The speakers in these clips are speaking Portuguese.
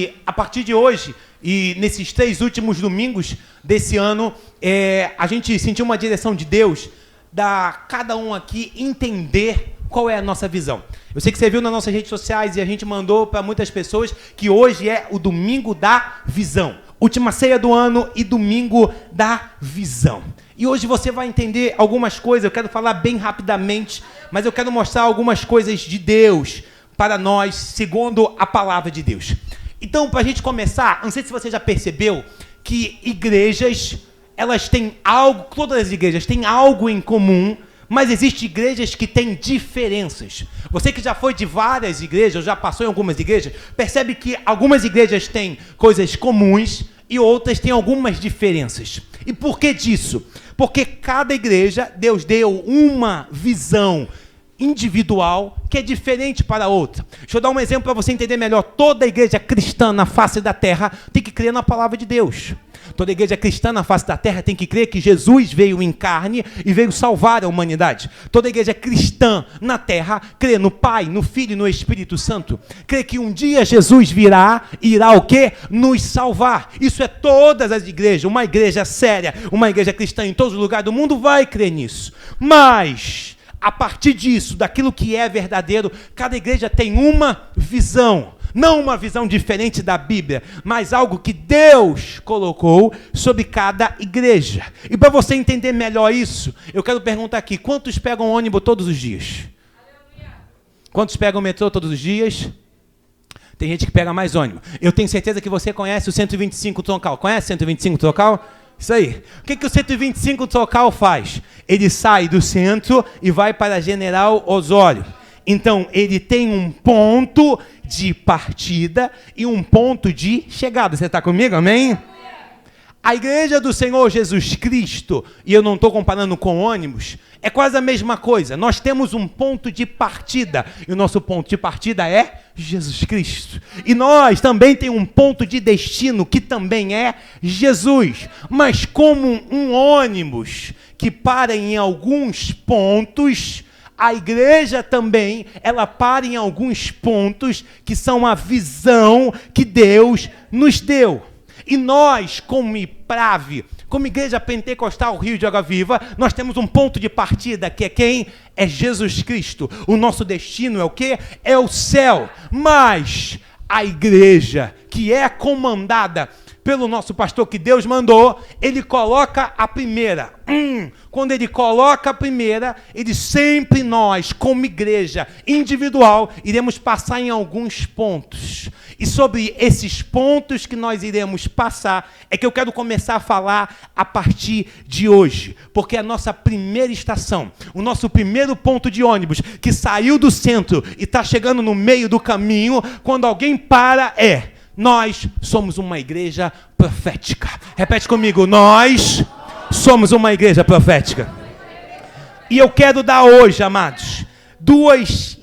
E a partir de hoje, e nesses 3 últimos domingos desse ano, a gente sentiu uma direção de Deus, da cada um aqui entender qual é a nossa visão. Eu sei que você viu nas nossas redes sociais e a gente mandou para muitas pessoas que hoje é o domingo da visão. Última ceia do ano e domingo da visão. E hoje você vai entender algumas coisas, eu quero falar bem rapidamente, mas eu quero mostrar algumas coisas de Deus para nós, segundo a palavra de Deus. Então, para a gente começar, não sei se você já percebeu que igrejas, elas têm algo, todas as igrejas têm algo em comum, mas existem igrejas que têm diferenças. Você que já foi de várias igrejas, ou já passou em algumas igrejas, percebe que algumas igrejas têm coisas comuns e outras têm algumas diferenças. E por que disso? Porque cada igreja, Deus deu uma visão individual que é diferente para a outra. Deixa eu dar um exemplo para você entender melhor. Toda igreja cristã na face da terra tem que crer na palavra de Deus. Toda igreja cristã na face da terra tem que crer que Jesus veio em carne e veio salvar a humanidade. Toda igreja cristã na terra crê no Pai, no Filho e no Espírito Santo. Crê que um dia Jesus virá e irá o quê? Nos salvar. Isso é todas as igrejas. Uma igreja séria, uma igreja cristã em todos os lugares do mundo vai crer nisso. Mas a partir disso, daquilo que é verdadeiro, cada igreja tem uma visão. Não uma visão diferente da Bíblia, mas algo que Deus colocou sobre cada igreja. E para você entender melhor isso, eu quero perguntar aqui, quantos pegam ônibus todos os dias? Quantos pegam metrô todos os dias? Tem gente que pega mais ônibus. Eu tenho certeza que você conhece o 125 Troncal. Conhece o 125 Troncal? Isso aí. O que o 125 Troncal faz? Ele sai do centro e vai para General Osório. Então, ele tem um ponto de partida e um ponto de chegada. Você está comigo? Amém? A igreja do Senhor Jesus Cristo, e eu não estou comparando com ônibus, é quase a mesma coisa. Nós temos um ponto de partida, e o nosso ponto de partida é Jesus Cristo. E nós também temos um ponto de destino, que também é Jesus. Mas como um ônibus que para em alguns pontos, a igreja também, ela para em alguns pontos que são a visão que Deus nos deu. E nós, como IPRAVE, como Igreja Pentecostal Rio de Água Viva, nós temos um ponto de partida, que é quem? É Jesus Cristo. O nosso destino é o quê? É o céu. Mas a igreja, que é comandada pelo nosso pastor que Deus mandou, ele coloca a primeira. Quando ele coloca a primeira, ele sempre nós, como igreja individual, iremos passar em alguns pontos. E sobre esses pontos que nós iremos passar, é que eu quero começar a falar a partir de hoje. Porque a nossa primeira estação, o nosso primeiro ponto de ônibus, que saiu do centro e está chegando no meio do caminho, quando alguém para, nós somos uma igreja profética. Repete comigo, nós somos uma igreja profética. E eu quero dar hoje, amados,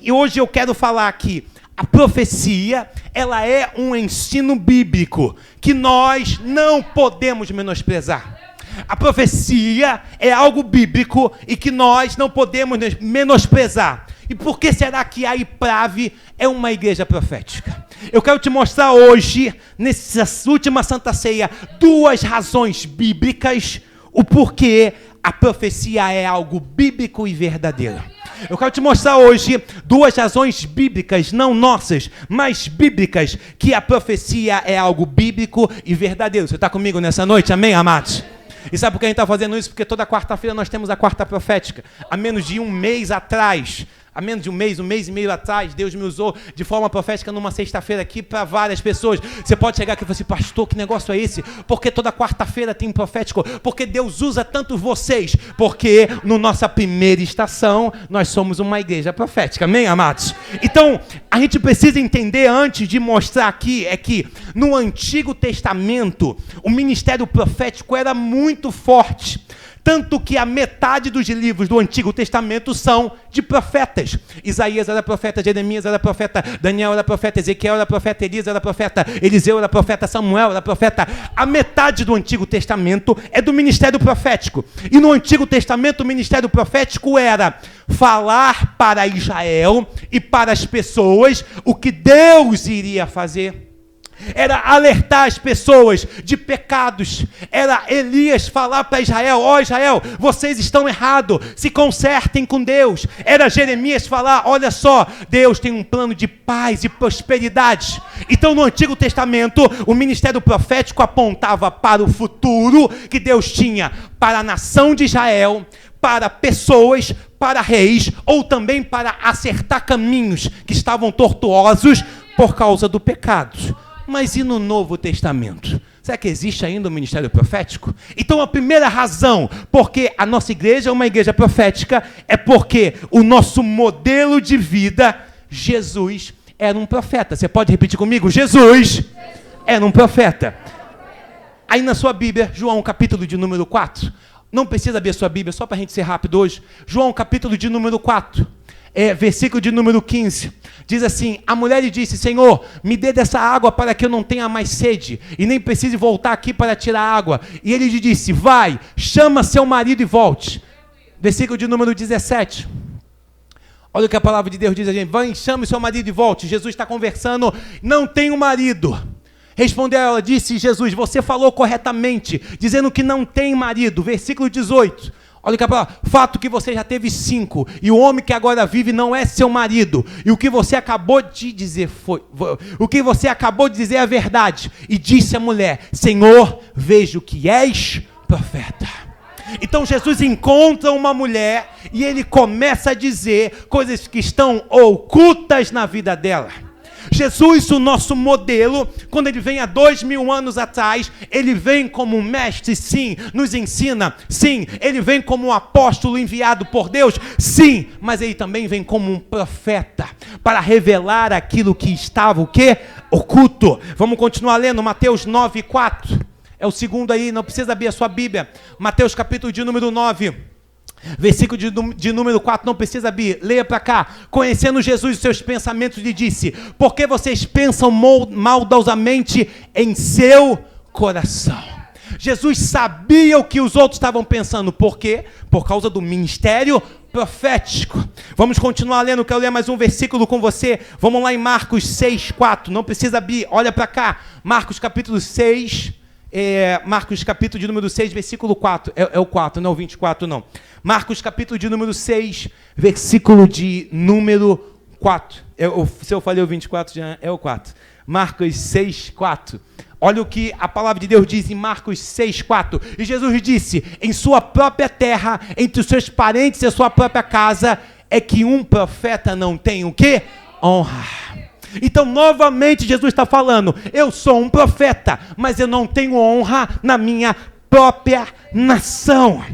e hoje eu quero falar aqui, a profecia, ela é um ensino bíblico que nós não podemos menosprezar. A profecia é algo bíblico e que nós não podemos menosprezar. E por que será que a IPRAVE é uma igreja profética? Eu quero te mostrar hoje, nessa última Santa Ceia, 2 razões bíblicas, o porquê a profecia é algo bíblico e verdadeiro. Eu quero te mostrar hoje 2 razões bíblicas, não nossas, mas bíblicas, que a profecia é algo bíblico e verdadeiro. Você está comigo nessa noite? Amém, amados? E sabe por que a gente está fazendo isso? Porque toda quarta-feira nós temos a quarta profética. Há menos de um mês atrás, há menos de um mês e meio atrás, Deus me usou de forma profética numa sexta-feira aqui para várias pessoas. Você pode chegar aqui e falar assim, pastor, que negócio é esse? Porque toda quarta-feira tem um profético. Porque Deus usa tanto vocês. Porque na nossa primeira estação, nós somos uma igreja profética. Amém, amados? Então, a gente precisa entender antes de mostrar aqui, é que no Antigo Testamento, o ministério profético era muito forte. Tanto que a metade dos livros do Antigo Testamento são de profetas. Isaías era profeta, Jeremias era profeta, Daniel era profeta, Ezequiel era profeta, Elias era profeta, Eliseu era profeta, Samuel era profeta. A metade do Antigo Testamento é do ministério profético. E no Antigo Testamento o ministério profético era falar para Israel e para as pessoas o que Deus iria fazer. era alertar as pessoas de pecados, era Elias falar para Israel: ó Israel, vocês estão errados, se consertem com Deus. Era Jeremias falar: olha só, Deus tem um plano de paz e prosperidade. Então no Antigo Testamento, o ministério profético apontava para o futuro que Deus tinha para a nação de Israel, para pessoas, para reis, ou também para acertar caminhos que estavam tortuosos por causa do pecado. Mas e no Novo Testamento? Será que existe ainda o ministério profético? Então a primeira razão porque a nossa igreja é uma igreja profética é porque o nosso modelo de vida, Jesus era um profeta. Você pode repetir comigo? Jesus era um profeta. Aí na sua Bíblia, João capítulo de número 4, não precisa abrir a sua Bíblia, só para a gente ser rápido hoje. João capítulo de número 4, versículo de número 15, diz assim: a mulher lhe disse: Senhor, me dê dessa água para que eu não tenha mais sede, e nem precise voltar aqui para tirar água. E ele lhe disse: vai, chama seu marido e volte. Versículo de número 17. Olha o que a palavra de Deus diz a gente: vai, chame seu marido e volte. Jesus está conversando: não tenho marido. Respondeu ela, disse Jesus: você falou corretamente, dizendo que não tem marido. Versículo 18. Olha que a palavra: fato que você já teve 5, e o homem que agora vive não é seu marido. E o que você acabou de dizer é a verdade. E disse a mulher: Senhor, vejo que és profeta. Então Jesus encontra uma mulher e ele começa a dizer coisas que estão ocultas na vida dela. Jesus, o nosso modelo, quando ele vem há 2000 anos atrás, ele vem como um mestre, sim, nos ensina, sim, ele vem como um apóstolo enviado por Deus, sim, mas ele também vem como um profeta, para revelar aquilo que estava, o quê? Oculto. Vamos continuar lendo, Mateus 9:4, é o segundo aí, não precisa abrir a sua Bíblia, Mateus capítulo de número 9, versículo de número 4, não precisa abrir, leia para cá. Conhecendo Jesus os seus pensamentos, lhe disse: por que vocês pensam maldosamente em seu coração? Jesus sabia o que os outros estavam pensando. Por quê? Por causa do ministério profético. Vamos continuar lendo, quero ler mais um versículo com você. Vamos lá em Marcos 6:4, não precisa abrir, olha para cá. Marcos capítulo 6, Marcos capítulo de número 6, versículo 4, é o 4, não é o 24 não. Marcos capítulo de número 6, versículo de número 4, se eu falei o 24 já é o 4, Marcos 6, 4, olha o que a palavra de Deus diz em Marcos 6, 4, e Jesus disse: em sua própria terra, entre os seus parentes e a sua própria casa, é que um profeta não tem o quê? Honra. Então, novamente, Jesus está falando: eu sou um profeta, mas eu não tenho honra na minha própria nação.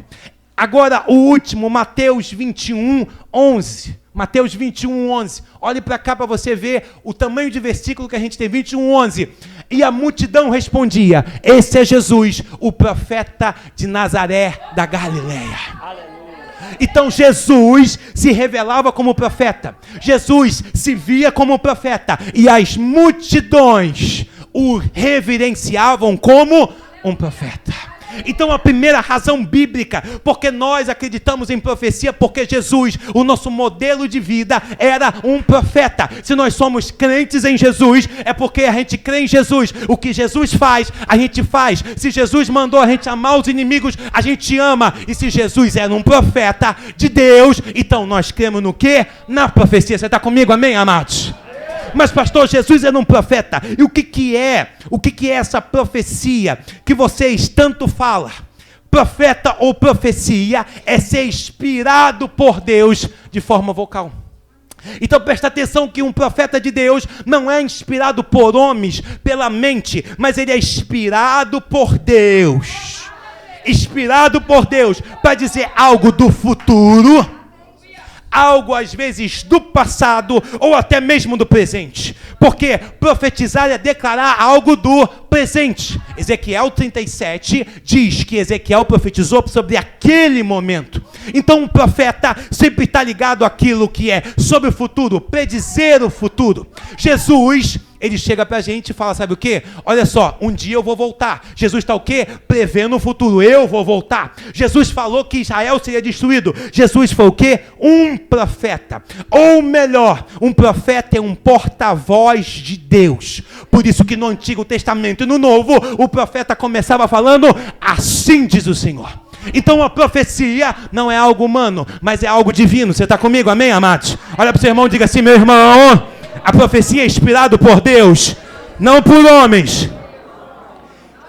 Agora, o último, Mateus 21, 11. Mateus 21, 11. Olhe para cá para você ver o tamanho de versículo que a gente tem, 21, 11. E a multidão respondia: esse é Jesus, o profeta de Nazaré da Galileia. Aleluia. Então Jesus se revelava como profeta, Jesus se via como profeta, e as multidões o reverenciavam como um profeta. Então a primeira razão bíblica, porque nós acreditamos em profecia, porque Jesus, o nosso modelo de vida, era um profeta. Se nós somos crentes em Jesus, é porque a gente crê em Jesus. O que Jesus faz, a gente faz. Se Jesus mandou a gente amar os inimigos, a gente ama. E se Jesus era um profeta de Deus, então nós cremos no quê? Na profecia. Você está comigo, amém, amados? Mas pastor, Jesus era um profeta. E o que é essa profecia que vocês tanto falam? Profeta ou profecia é ser inspirado por Deus de forma vocal. Então presta atenção que um profeta de Deus não é inspirado por homens, pela mente, mas ele é inspirado por Deus. Inspirado por Deus para dizer algo do futuro, algo às vezes do passado ou até mesmo do presente, porque profetizar é declarar algo do presente. Ezequiel 37 diz que Ezequiel profetizou sobre aquele momento. Então um profeta sempre está ligado àquilo que é sobre o futuro, predizer o futuro. Jesus ele chega pra gente e fala, sabe o quê? Olha só, um dia eu vou voltar. Jesus está o quê? Prevendo o futuro, eu vou voltar. Jesus falou que Israel seria destruído. Jesus foi o quê? Um profeta. Ou melhor, um profeta é um porta-voz de Deus. Por isso que no Antigo Testamento e no Novo, o profeta começava falando, assim diz o Senhor. Então a profecia não é algo humano, mas é algo divino. Você está comigo? Amém, amados? Olha para o seu irmão e diga assim, meu irmão, a profecia é inspirada por Deus, não por homens.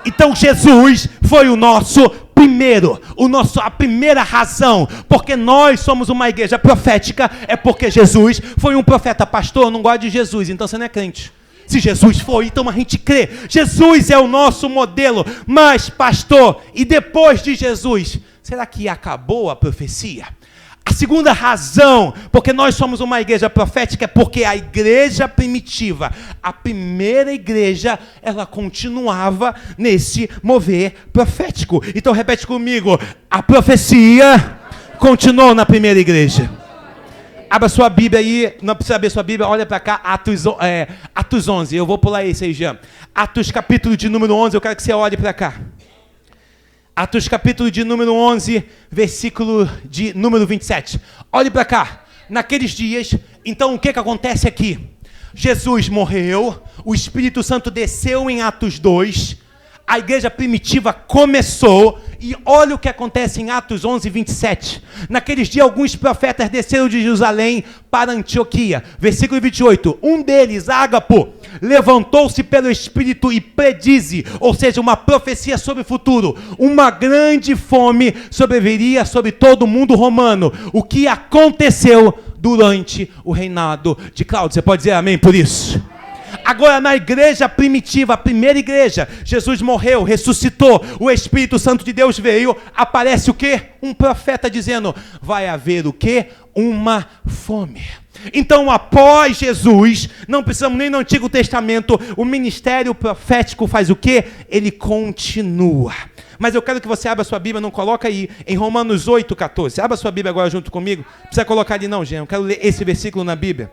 Então Jesus foi o nosso primeiro, a primeira razão, porque nós somos uma igreja profética, é porque Jesus foi um profeta. Pastor, eu não gosto de Jesus, então você não é crente. Se Jesus foi, então a gente crê. Jesus é o nosso modelo. Mas, pastor, e depois de Jesus, será que acabou a profecia? A segunda razão, porque nós somos uma igreja profética, é porque a igreja primitiva, a primeira igreja, ela continuava nesse mover profético. Então repete comigo, a profecia continuou na primeira igreja. Abra sua Bíblia aí, não precisa abrir sua Bíblia, olha para cá, Atos 11, eu vou pular esse aí já. Atos capítulo de número 11, eu quero que você olhe para cá. Atos capítulo de número 11, versículo de número 27. Olhe para cá. Naqueles dias, então o que acontece aqui? Jesus morreu, o Espírito Santo desceu em Atos 2, a igreja primitiva começou, e olha o que acontece em Atos 11, 27. Naqueles dias, alguns profetas desceram de Jerusalém para Antioquia. Versículo 28. Um deles, Ágapo, levantou-se pelo Espírito e predize, ou seja, uma profecia sobre o futuro. Uma grande fome sobreviria sobre todo o mundo romano. O que aconteceu durante o reinado de Cláudio. Você pode dizer amém por isso? Agora na igreja primitiva, a primeira igreja, Jesus morreu, ressuscitou, o Espírito Santo de Deus veio, aparece o quê? Um profeta dizendo, vai haver o quê? Uma fome. Então após Jesus, não precisamos nem no Antigo Testamento, o ministério profético faz o quê? Ele continua. Mas eu quero que você abra sua Bíblia, não coloca aí, em Romanos 8, 14. Abra sua Bíblia agora junto comigo. Não precisa colocar ali não, gente. Eu quero ler esse versículo na Bíblia.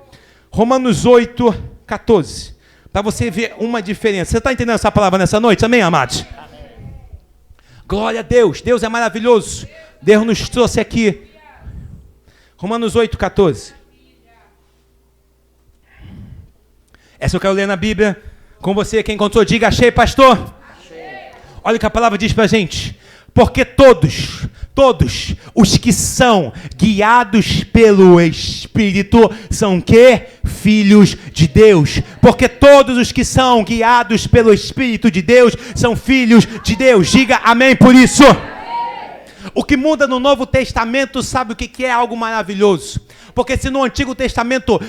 Romanos 8, 14. Para você ver uma diferença. Você está entendendo essa palavra nessa noite? Amém, amados? Amém. Glória a Deus. Deus é maravilhoso. Deus nos trouxe aqui. Romanos 8, 14. Essa eu quero ler na Bíblia. Com você, quem encontrou, diga, achei, pastor. Achei. Olha o que a palavra diz para a gente. Porque todos os que são guiados pelo Espírito são que? Filhos de Deus. Porque todos os que são guiados pelo Espírito de Deus são filhos de Deus. Diga amém por isso. O que muda no Novo Testamento, sabe o que é algo maravilhoso? Porque se no Antigo Testamento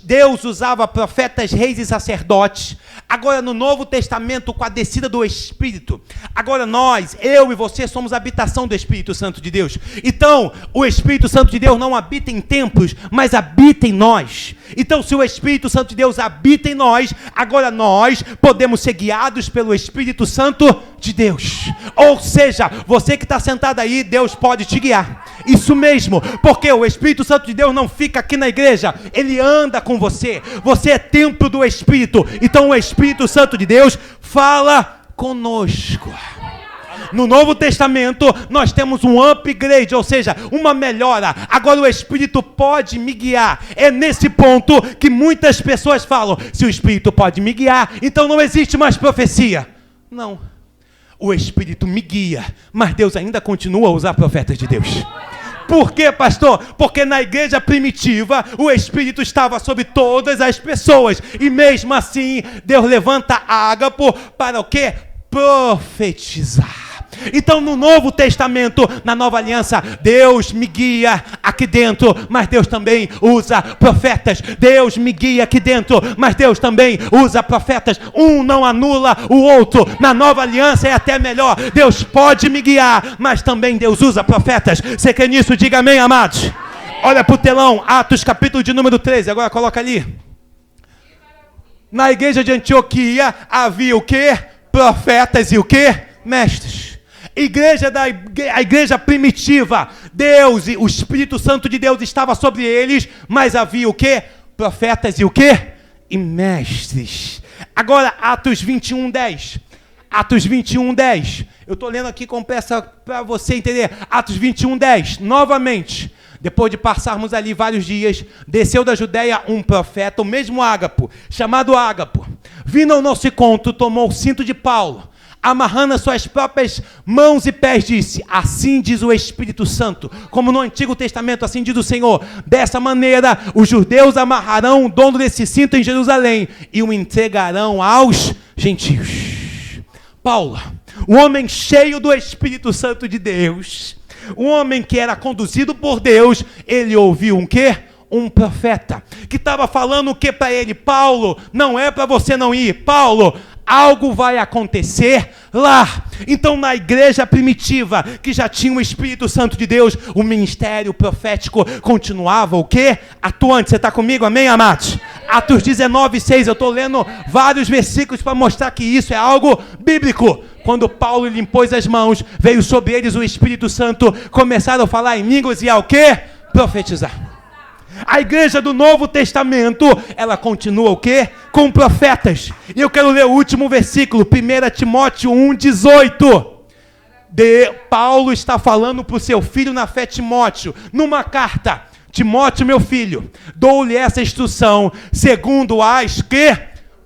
Deus usava profetas, reis e sacerdotes, agora no Novo Testamento, com a descida do Espírito, agora nós, eu e você, somos a habitação do Espírito Santo de Deus. Então, o Espírito Santo de Deus não habita em templos, mas habita em nós. Então, se o Espírito Santo de Deus habita em nós, agora nós podemos ser guiados pelo Espírito Santo de Deus. Ou seja, você que está sentado aí, Deus pode te guiar. Isso mesmo, porque o Espírito Santo de Deus não fica aqui na igreja, ele anda com você. Você é templo do Espírito. Então o Espírito Santo de Deus fala conosco. No Novo Testamento, nós temos um upgrade, ou seja, uma melhora. Agora o Espírito pode me guiar. É nesse ponto que muitas pessoas falam, se o Espírito pode me guiar, então não existe mais profecia. Não. O Espírito me guia, mas Deus ainda continua a usar profetas de Deus. Por quê, pastor? Porque na igreja primitiva, o Espírito estava sobre todas as pessoas. E mesmo assim, Deus levanta Ágapo para o quê? Profetizar. Então no Novo Testamento, na Nova Aliança, Deus me guia aqui dentro, mas Deus também usa profetas. Deus me guia aqui dentro, mas Deus também usa profetas. Um não anula o outro. Na Nova Aliança é até melhor. Deus pode me guiar, mas também Deus usa profetas. Você crê nisso? Diga amém, amados. Amém. Olha para o telão, Atos capítulo de número 13, agora coloca ali. Na igreja de Antioquia havia o quê? Profetas e o quê? Mestres. A igreja primitiva, Deus e o Espírito Santo de Deus estava sobre eles, mas havia o quê? Profetas e o quê? E mestres. Agora, Atos 21:10. Atos 21:10. Eu estou lendo aqui com pressa para você entender. Atos 21:10. Novamente, depois de passarmos ali vários dias, desceu da Judéia um profeta, o mesmo Ágapo, chamado Ágapo. Vindo ao nosso encontro, tomou o cinto de Paulo, amarrando as suas próprias mãos e pés, disse: assim diz o Espírito Santo, como no Antigo Testamento, assim diz o Senhor, dessa maneira os judeus amarrarão o dono desse cinto em Jerusalém e o entregarão aos gentios. Paulo, um homem cheio do Espírito Santo de Deus, um homem que era conduzido por Deus, ele ouviu um quê? Um profeta, que estava falando o que para ele? Paulo, não é para você não ir. Paulo, algo vai acontecer lá. Então, na igreja primitiva, que já tinha o Espírito Santo de Deus, o ministério profético continuava o quê? Atuante. Você está comigo? Amém, amados? Atos 19:6, eu estou lendo vários versículos para mostrar que isso é algo bíblico. Quando Paulo lhe impôs as mãos, veio sobre eles o Espírito Santo, começaram a falar em línguas e ao quê? Profetizar. A igreja do Novo Testamento, ela continua o quê? Com profetas. E eu quero ler o último versículo, 1 Timóteo 1:18. Paulo está falando para o seu filho na fé, Timóteo, numa carta: Timóteo, meu filho, dou-lhe essa instrução, segundo as que?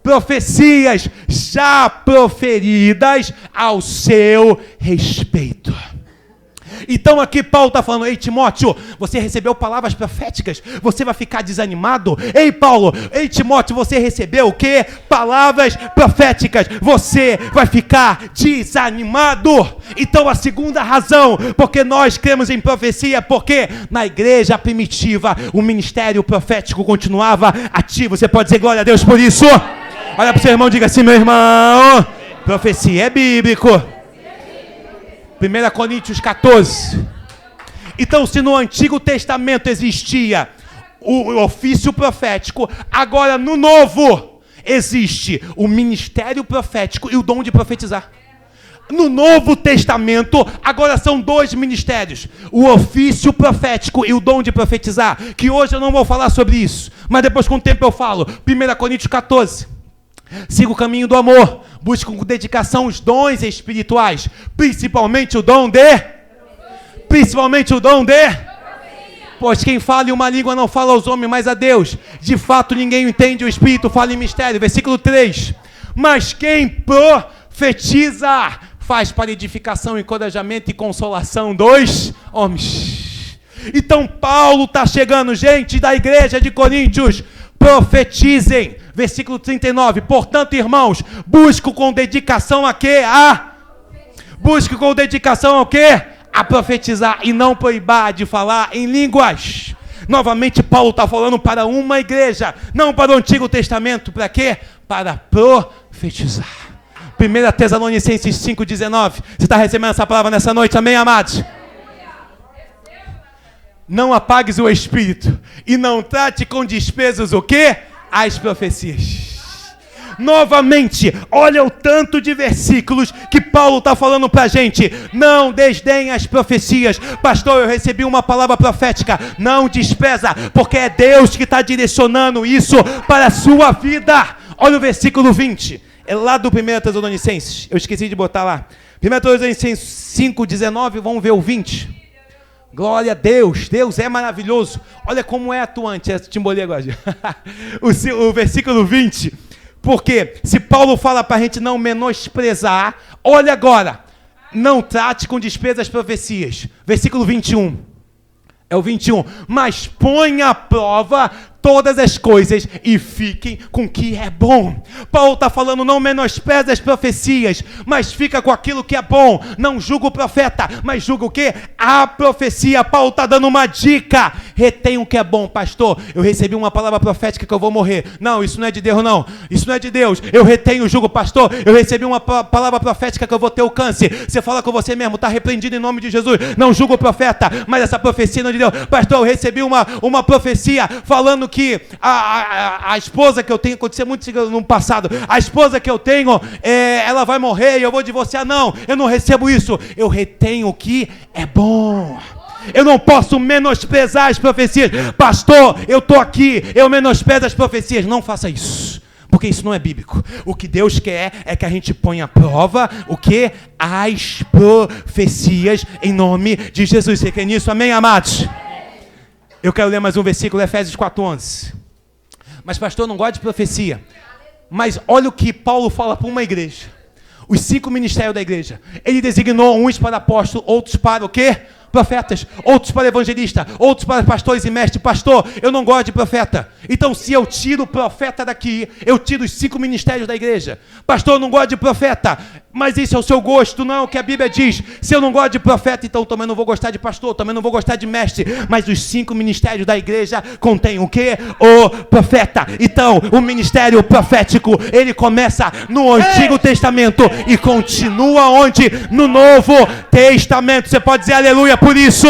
Profecias já proferidas ao seu respeito. Então aqui Paulo está falando: ei Timóteo, você recebeu palavras proféticas, você vai ficar desanimado? Ei Paulo, ei Timóteo, você recebeu o quê? Palavras proféticas, você vai ficar desanimado. Então a segunda razão, porque nós cremos em profecia, porque na igreja primitiva o ministério profético continuava ativo. Você pode dizer glória a Deus por isso? Olha para o seu irmão e diga assim: meu irmão, profecia é bíblico. 1 Coríntios 14. Então, se no Antigo Testamento existia o ofício profético, agora no Novo existe o ministério profético e o dom de profetizar. No Novo Testamento, agora são dois ministérios: o ofício profético e o dom de profetizar, que hoje eu não vou falar sobre isso, mas depois com o tempo eu falo. 1 Coríntios 14. Siga o caminho do amor, busque com dedicação os dons espirituais, principalmente o dom de... Pois quem fala em uma língua não fala aos homens, mas a Deus. De fato ninguém entende, o Espírito fala em mistério. Versículo 3. Mas quem profetiza faz para edificação, encorajamento e consolação dos homens. Então Paulo está chegando, gente da igreja de Coríntios, profetizem. Versículo 39. Portanto, irmãos, busco com dedicação a quê? Busque com dedicação ao quê? A profetizar, e não proibar de falar em línguas. Novamente Paulo está falando para uma igreja, não para o Antigo Testamento. Para quê? Para profetizar. 1 Tessalonicenses 5:19. Você está recebendo essa palavra nessa noite, amém, amados? Não apagues o espírito e não trate com despesas o quê? As profecias. Novamente, olha o tanto de versículos que Paulo está falando para a gente. Não desdenhe as profecias. Pastor, eu recebi uma palavra profética. Não despreza, porque é Deus que está direcionando isso para a sua vida. Olha o versículo 20. É lá do 1 Tessalonicenses. Eu esqueci de botar lá. 1 Tessalonicenses 5:19. Vamos ver o 20. Glória a Deus, Deus é maravilhoso. Olha como é atuante, te embolei agora. O versículo 20, porque se Paulo fala para a gente não menosprezar, olha agora, não trate com despesa as profecias. Versículo 21, é o 21, mas ponha à prova todas as coisas e fiquem com o que é bom. Paulo está falando, não menospreze as profecias, mas fica com aquilo que é bom. Não julga o profeta, mas julga o quê? A profecia. Paulo está dando uma dica: retém o que é bom. Pastor, eu recebi uma palavra profética que eu vou morrer. Não, isso não é de Deus, não. Isso não é de Deus. Eu retenho, julgo. Pastor, eu recebi uma palavra profética que eu vou ter o câncer. Você fala com você mesmo, está repreendido em nome de Jesus. Não julga o profeta, mas essa profecia não é de Deus. Pastor, eu recebi uma profecia falando que a esposa que eu tenho, aconteceu muito no passado, a esposa que eu tenho, ela vai morrer e eu vou divorciar. Não, eu não recebo isso. Eu retenho o que é bom. Eu não posso menosprezar as profecias. Pastor, eu estou aqui, eu menosprezo as profecias. Não faça isso. porque isso não é bíblico. O que Deus quer é que a gente ponha à prova o que? As profecias em nome de Jesus. Você crê nisso? Amém, amados? Eu quero ler mais um versículo, Efésios 4:11. Mas pastor, eu não gosto de profecia. Mas olha o que Paulo fala para uma igreja. Os 5 ministérios da igreja. Ele designou uns para apóstolos, outros para o quê? Profetas, outros para evangelista, outros para pastores e mestres. Pastor, eu não gosto de profeta. Então, se eu tiro o profeta daqui, eu tiro os 5 ministérios da igreja. Pastor, eu não gosto de profeta. Mas isso é o seu gosto, não é o que a Bíblia diz. Se eu não gosto de profeta, então também não vou gostar de pastor, também não vou gostar de mestre. Mas os 5 ministérios da igreja contêm o quê? O profeta. Então, o ministério profético, ele começa no Antigo Testamento e continua onde? No Novo Testamento. Você pode dizer aleluia por isso?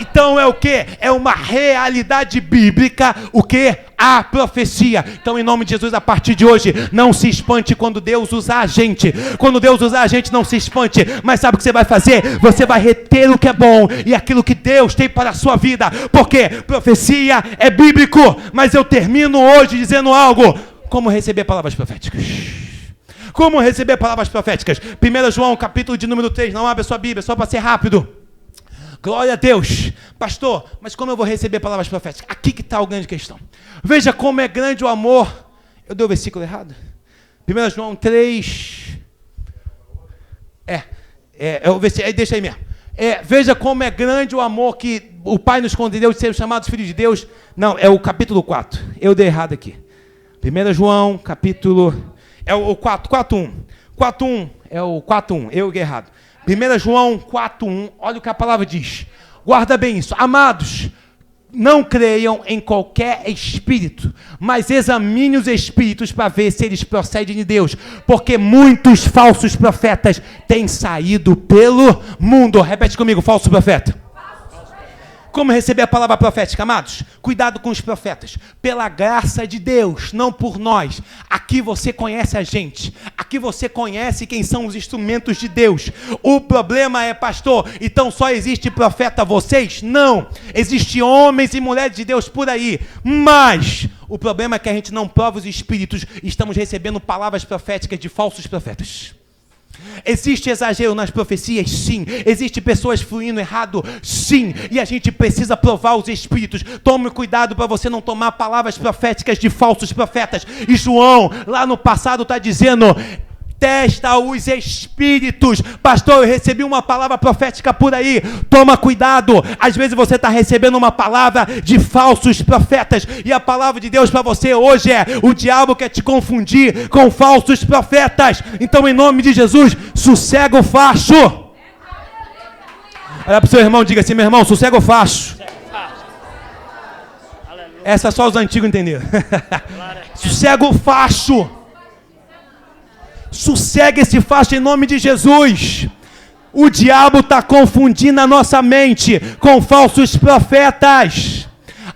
Então é o que? É uma realidade bíblica, o que? A profecia. Então, em nome de Jesus, a partir de hoje, não se espante quando Deus usar a gente. Quando Deus usar a gente, não se espante. Mas sabe o que você vai fazer? Você vai reter o que é bom e aquilo que Deus tem para a sua vida. Porque profecia é bíblico. Mas eu termino hoje dizendo algo. Como receber palavras proféticas? Como receber palavras proféticas? 1 João, capítulo de número 3. Não abre a sua Bíblia, só para ser rápido. Glória a Deus. Pastor, mas como eu vou receber palavras proféticas? Aqui que está a grande questão. Veja como é grande o amor. Eu dei o versículo errado? 1 João 3. Deixa aí mesmo. Veja como é grande o amor que o Pai nos concedeu de sermos chamados filhos de Deus. Não, é o capítulo 4. Eu dei errado aqui. 1 João, capítulo... É o 4.1. 4.1. É o 4.1. Eu dei errado. 1 João 4.1, olha o que a palavra diz. Guarda bem isso. Amados, não creiam em qualquer espírito, mas examine os espíritos para ver se eles procedem de Deus, porque muitos falsos profetas têm saído pelo mundo. Repete comigo, falso profeta. Como receber a palavra profética, amados? Cuidado com os profetas. Pela graça de Deus, não por nós. Aqui você conhece a gente. Aqui você conhece quem são os instrumentos de Deus. O problema é, pastor, então só existe profeta vocês? Não. Existem homens e mulheres de Deus por aí. Mas o problema é que a gente não prova os espíritos. Estamos recebendo palavras proféticas de falsos profetas. Existe exagero nas profecias? Sim. Existe pessoas fluindo errado? Sim. E a gente precisa provar os espíritos. Tome cuidado para você não tomar palavras proféticas de falsos profetas. E João, lá no passado, está dizendo... Testa os espíritos. Pastor, eu recebi uma palavra profética por aí. Toma cuidado. Às vezes você está recebendo uma palavra de falsos profetas. E a palavra de Deus para você hoje é: o diabo quer te confundir com falsos profetas. Então, em nome de Jesus, sossega o facho. Olha para o seu irmão, diga assim: meu irmão, sossega o facho. Essa só os antigos entenderam. Sossega o facho. Sossega esse facho em nome de Jesus. O diabo está confundindo a nossa mente com falsos profetas.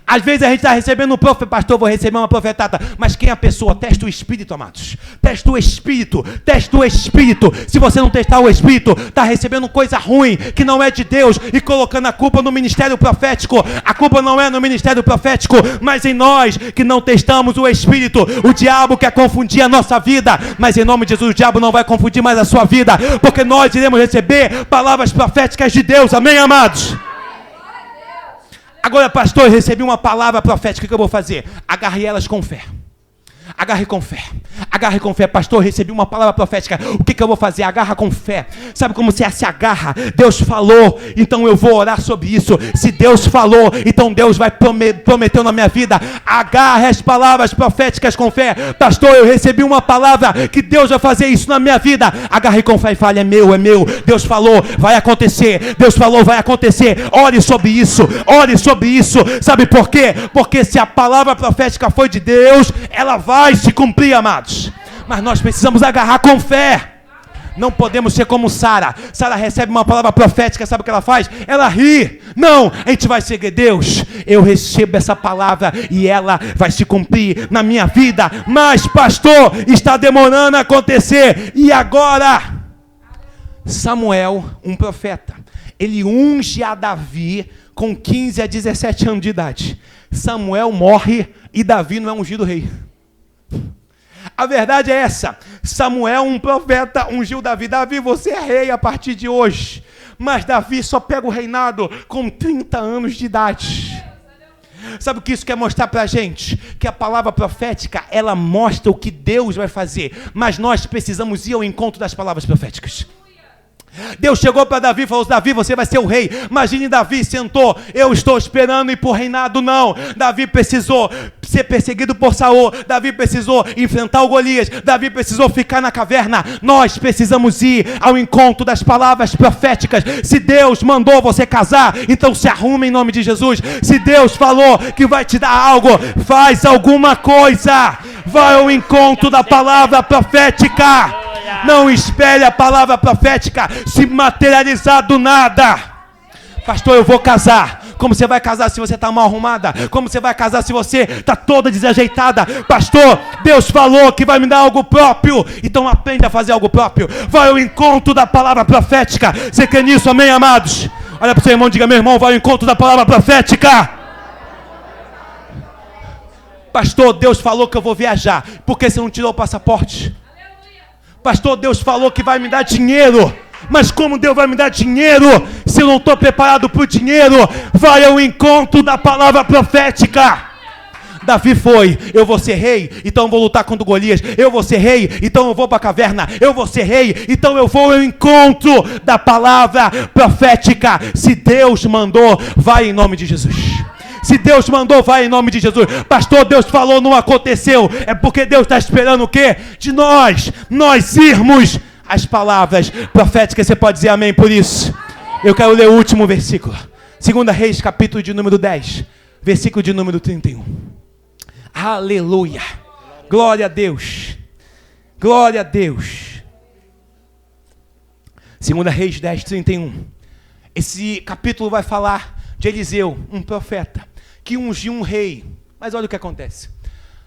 Às vezes a gente está recebendo um profeta. Pastor, vou receber uma profetada. Mas quem é a pessoa? Testa o espírito, amados. Testa o espírito. Testa o espírito. Se você não testar o espírito, está recebendo coisa ruim que não é de Deus e colocando a culpa no ministério profético. A culpa não é no ministério profético, mas em nós que não testamos o espírito. O diabo quer confundir a nossa vida, mas em nome de Jesus o diabo não vai confundir mais a sua vida, porque nós iremos receber palavras proféticas de Deus. Amém, amados? Agora, pastor, eu recebi uma palavra profética, o que eu vou fazer? Agarre elas com fé. Agarre com fé. Agarre com fé. Pastor, eu recebi uma palavra profética. O que eu vou fazer? Agarra com fé. Sabe como você se agarra? Deus falou, então eu vou orar sobre isso. Se Deus falou, então Deus vai prometeu na minha vida. Agarre as palavras proféticas com fé. Pastor, eu recebi uma palavra que Deus vai fazer isso na minha vida. Agarre com fé e fale: é meu, é meu. Deus falou, vai acontecer. Deus falou, vai acontecer. Ore sobre isso. Ore sobre isso. Sabe por quê? Porque se a palavra profética foi de Deus, ela vai se cumprir, amados. Mas nós precisamos agarrar com fé. Não podemos ser como Sara. Sara recebe uma palavra profética, sabe o que ela faz? Ela ri. Não, a gente vai seguir Deus. Eu recebo essa palavra e ela vai se cumprir na minha vida. Mas, pastor, está demorando a acontecer. E agora? Samuel, um profeta, ele unge a Davi com 15 a 17 anos de idade. Samuel morre e Davi não é ungido rei. A verdade é essa. Samuel, um profeta, ungiu Davi. Davi, você é rei a partir de hoje. Mas Davi só pega o reinado com 30 anos de idade. Sabe o que isso quer mostrar pra gente? Que a palavra profética, ela mostra o que Deus vai fazer. Mas nós precisamos ir ao encontro das palavras proféticas. Deus chegou para Davi e falou: Davi, você vai ser o rei. Imagine Davi sentou: eu estou esperando ir para o reinado. Não, Davi precisou ser perseguido por Saul. Davi precisou enfrentar o Golias. Davi precisou ficar na caverna. Nós precisamos ir ao encontro das palavras proféticas. Se Deus mandou você casar, então se arrume em nome de Jesus. Se Deus falou que vai te dar algo, faz alguma coisa. Vai ao encontro da palavra profética. Não espere a palavra profética se materializar do nada. Pastor, eu vou casar. Como você vai casar se você está mal arrumada? Como você vai casar se você está toda desajeitada? Pastor, Deus falou que vai me dar algo próprio. Então aprenda a fazer algo próprio. Vai ao encontro da palavra profética. Você crê nisso, amém, amados? Olha para o seu irmão e diga: meu irmão, vai ao encontro da palavra profética. Pastor, Deus falou que eu vou viajar. Por que você não tirou o passaporte? Pastor, Deus falou que vai me dar dinheiro. Mas como Deus vai me dar dinheiro se eu não estou preparado para o dinheiro? Vai ao encontro da palavra profética. Davi foi: eu vou ser rei, então eu vou lutar contra o Golias. Eu vou ser rei, então eu vou para a caverna. Eu vou ser rei, então eu vou ao encontro da palavra profética. Se Deus mandou, vai em nome de Jesus. Se Deus mandou, vai em nome de Jesus. Pastor, Deus falou, não aconteceu. É porque Deus está esperando o quê? De nós irmos as palavras proféticas. Você pode dizer amém por isso? Eu quero ler o último versículo. 2 Reis, capítulo de número 10, versículo de número 31. Aleluia. Glória a Deus. Glória a Deus. 2 Reis 10, 31. Esse capítulo vai falar de Eliseu, um profeta, que ungiu um rei. Mas olha o que acontece.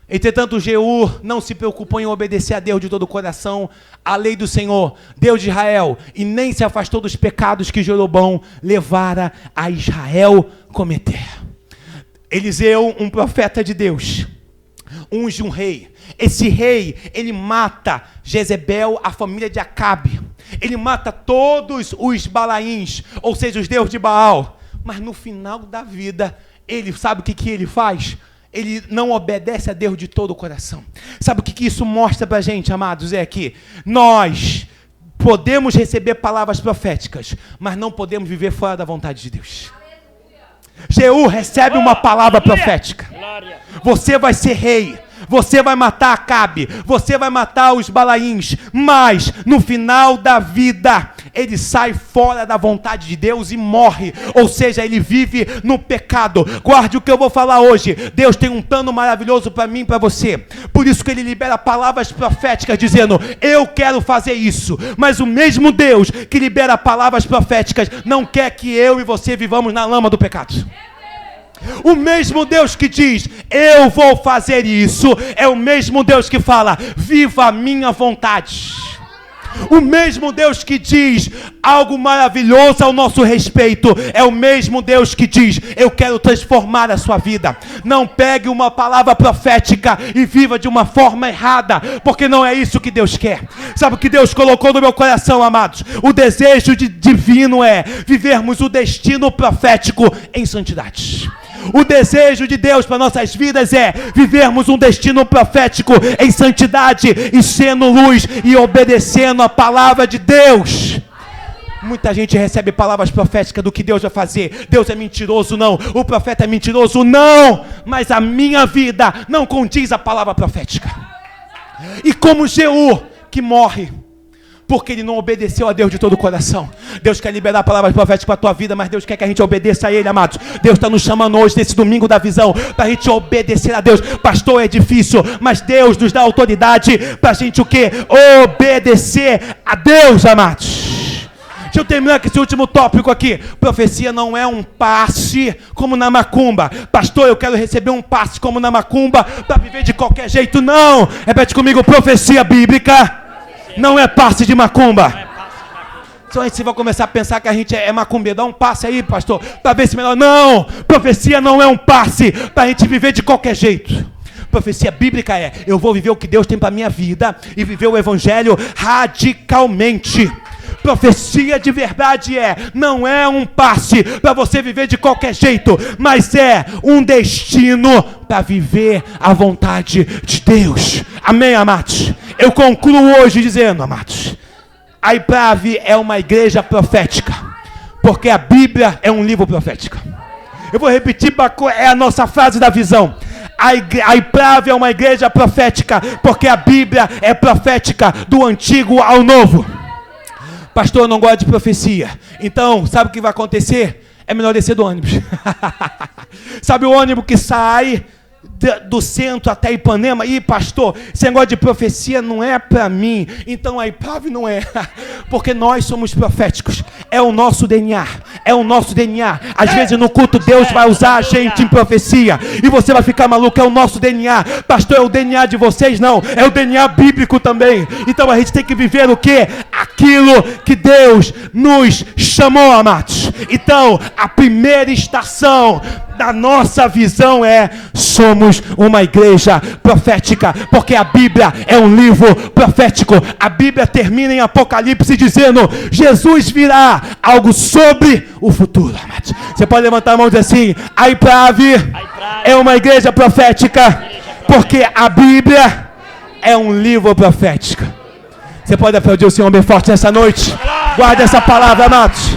Entretanto, Jeú não se preocupou em obedecer a Deus de todo o coração, a lei do Senhor, Deus de Israel, e nem se afastou dos pecados que Jeroboão levara a Israel cometer. Eliseu, um profeta de Deus, unge um rei. Esse rei, ele mata Jezebel, a família de Acabe. Ele mata todos os Balaíns, ou seja, os deuses de Baal. Mas no final da vida, ele sabe o que ele faz? Ele não obedece a Deus de todo o coração. Sabe o que isso mostra pra gente, amados? É que nós podemos receber palavras proféticas, mas não podemos viver fora da vontade de Deus. Jeú recebe uma palavra profética. Você vai ser rei. Você vai matar Acabe, você vai matar os Balaíns, mas no final da vida, ele sai fora da vontade de Deus e morre, ou seja, ele vive no pecado. Guarde o que eu vou falar hoje. Deus tem um plano maravilhoso para mim e para você, por isso que ele libera palavras proféticas dizendo: eu quero fazer isso. Mas o mesmo Deus que libera palavras proféticas não quer que eu e você vivamos na lama do pecado. O mesmo Deus que diz: eu vou fazer isso, é o mesmo Deus que fala: viva a minha vontade. O mesmo Deus que diz algo maravilhoso ao nosso respeito é o mesmo Deus que diz: eu quero transformar a sua vida. Não pegue uma palavra profética e viva de uma forma errada, porque não é isso que Deus quer. Sabe o que Deus colocou no meu coração, amados? O desejo divino é vivermos o destino profético em santidade. O desejo de Deus para nossas vidas é vivermos um destino profético em santidade e sendo luz e obedecendo a palavra de Deus. Muita gente recebe palavras proféticas do que Deus vai fazer. Deus é mentiroso, não. O profeta é mentiroso, não. Mas a minha vida não condiz a palavra profética. E como Jeú, que morre porque ele não obedeceu a Deus de todo o coração. Deus quer liberar palavras proféticas para a tua vida, mas Deus quer que a gente obedeça a Ele, amados. Deus está nos chamando hoje, nesse domingo da visão, para a gente obedecer a Deus. Pastor, é difícil, mas Deus nos dá autoridade para a gente o quê? Obedecer a Deus, amados. Deixa eu terminar com esse último tópico aqui. Profecia não é um passe como na macumba. Pastor, eu quero receber um passe como na macumba para viver de qualquer jeito. Não! Repete comigo: profecia bíblica não é passe de macumba. Então a gente vai começar a pensar que a gente é macumbeiro. Dá um passe aí, pastor, para ver se melhor. Não, profecia não é um passe para a gente viver de qualquer jeito. Profecia bíblica é: eu vou viver o que Deus tem para minha vida e viver o evangelho radicalmente. Profecia de verdade não é um passe para você viver de qualquer jeito, mas é um destino para viver a vontade de Deus. Amém, amados? Eu concluo hoje dizendo, amados, a IPRAV é uma igreja profética, porque a Bíblia é um livro profético. Eu vou repetir, é a nossa frase da visão. A IPRAV é uma igreja profética, porque a Bíblia é profética do Antigo ao Novo. Pastor, eu não gosto de profecia. Então, sabe o que vai acontecer? É melhor descer do ônibus. Sabe o ônibus que sai do centro até Ipanema? Ih, pastor, esse negócio de profecia não é para mim. Então a IPRAV não é. Porque nós somos proféticos. É o nosso DNA. É o nosso DNA. Às vezes no culto Deus vai usar a gente em profecia. E você vai ficar maluco. É o nosso DNA. Pastor, é o DNA de vocês? Não. É o DNA bíblico também. Então a gente tem que viver o quê? Aquilo que Deus nos chamou, amados. Então, a primeira estação da nossa visão somos uma igreja profética, porque a Bíblia é um livro profético. A Bíblia termina em Apocalipse dizendo: Jesus virá, algo sobre o futuro, amados. Você pode levantar a mão e dizer assim: a IPRAV é uma igreja profética, porque a Bíblia é um livro profético. Você pode aplaudir o Senhor bem forte nessa noite? Guarde essa palavra, amados.